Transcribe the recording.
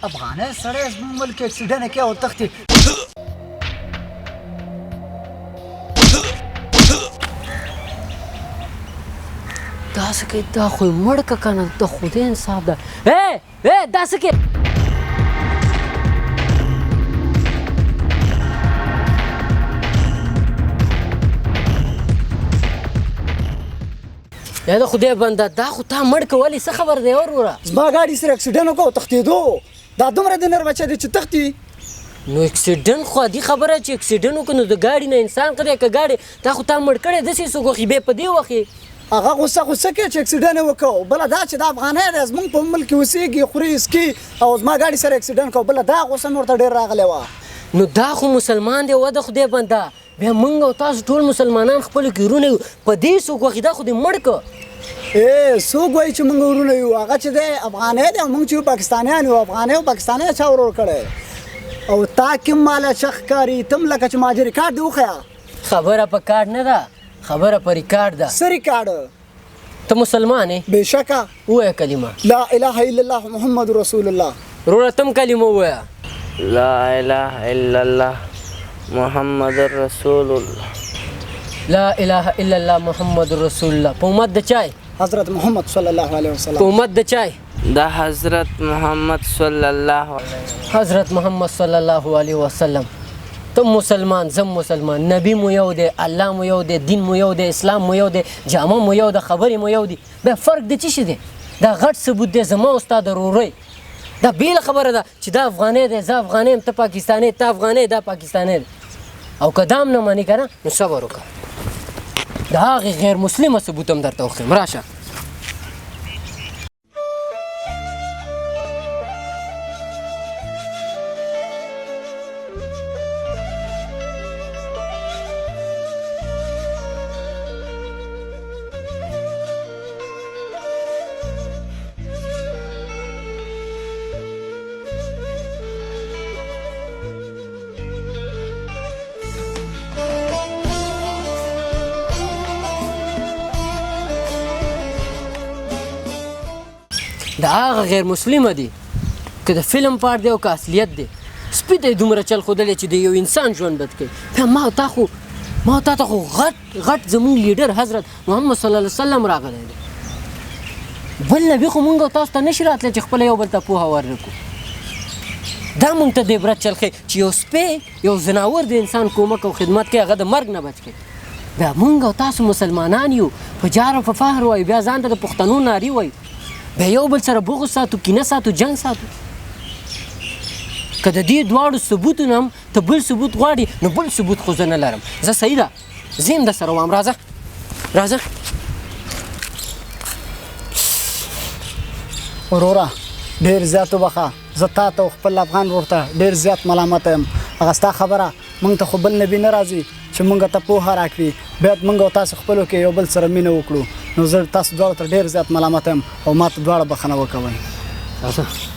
افغاني سړی زموږ ملک اکسیډنټ کې او تښتي. داسې کوي دا خو یې مړ که که نه د خدای انصاف ده. داسې کې د خدای بنده دا خو تا مړ که ولې څه خبر دی وروره؟ زما ګاډي سره اکسیډنټ وکړ او تښتېدو. دا دومره د نر بچی دی چې تښتي. نو اکسیډنټ خو عادي خبره چې اکسیډنټ وکړو نو د ګاډي نه انسان قدی که ګاډي تا خو تا مړ کړی داسې څوک وخي بیا په دې وخت هغه غوسه کوي چې اکسیډنټ یې وکړ. بله دا چې دا افغانی دی زموږ په ملک کې اوسېږي خوري څکي او زما ګاډي سره اکسیډنټ کړ. بله دا غوسه مې ورته ډېر راغلی وه. نو دا خو مسلمان دی و د خدای بنده. بیا موږ او تاسو ټول مسلمانان خپلو کې وروڼه یو په دې څوک وخي دا خو دې مړ که. څوک وایي چې موږ وروڼه یو؟ هغه چې دی افغانی دی او موږ چې یو پاکستانیان یو. افغانی او پاکستانی چا ورور کړی او تا کوم ماله ښه ښکاري؟ تم لکه چې ما ریکارډ دې وښیه. خبره په کارډ نه ده، خبره په ریکارډ ده. څه ریکارډ؟ ته مسلمان یې؟ بېشکه. ووایه کلمه لا اله الا الله محمد رسول الله. وروره تم کلمه ووایه. لا اله الا الله محمد رسول الله. لا اله الا الله محمد رسول الله. په امت د چای؟ حضرت محمد صلی الله علیه وسلم. په امت د چای؟ دا حضرت محمد صلی الله حضرت محمد صلی الله علیه وسلم. تم مسلمان زم مسلمان، نبی مو یو دی، الله مو یو دی، دین مو یو دی، اسلام مو یو دی، جامه مو یو ده، خبرې مو یو دي. بیا فرق د څه شي دی؟ دا غټ ثبوت دی زما او ستا د ورورۍ. دا بیله خبره ده چې دا افغانی دی زه افغانی یم ته پاکستانی ته افغانی دا پاکستانی دی. او که دا هم نه منې که نه نو صبر وکړه. د هغې غیر مسلمه ثبوت هم درته وښیم. راشه د هغه غیر مسلمه دی که د فلم پارت دی او که اصلیت دی. سپي ته یې دومره چل ښودلی چې د یو انسان ژوند بد کوي. بیا ما او تا ته خو غټ زموږ لیډر حضرت محمد صلی الله علیه وسلم راغلی دی. بل نبي خو مونږ او تاسو ته نشي راتلی چې خپله یو بل ته پوهه ورکړو. دا مونږ ته د عبرت چل ښیي چې یو سپی یو ځناور د انسان کومک او خدمت کوي هغه د مرګ نه بچ کوي. بیا مونږ او تاسو مسلمانان یو، په جار او په فخر وایو، بیا ځان ته د پښتنو ناري وایو، بیا یو بل سره بغض ساتو، کینه ساتو، جنګ ساتو. که د دې دواړو ثبوتونه هم ته بل ثبوت غواړي نو بل ثبوت خو زه نه لرم. زه صحیح ده زه یم در سره وایم. راځه وروره ډېر زیات وبخه. زه تا ته او خپل افغان ورور ته ډېر زیات ملامته یم. هغه ستا خبره موږ ته خو بل نبي نه راځي چې موږ ته پوهه راکړي. باید موږ او تاسو خپلو کې یو بل سره مینه وکړو. نو زه تاسو دواړو ته ډېر زیات ملامته یم او ما ته دواړه بخښنه وکوئ.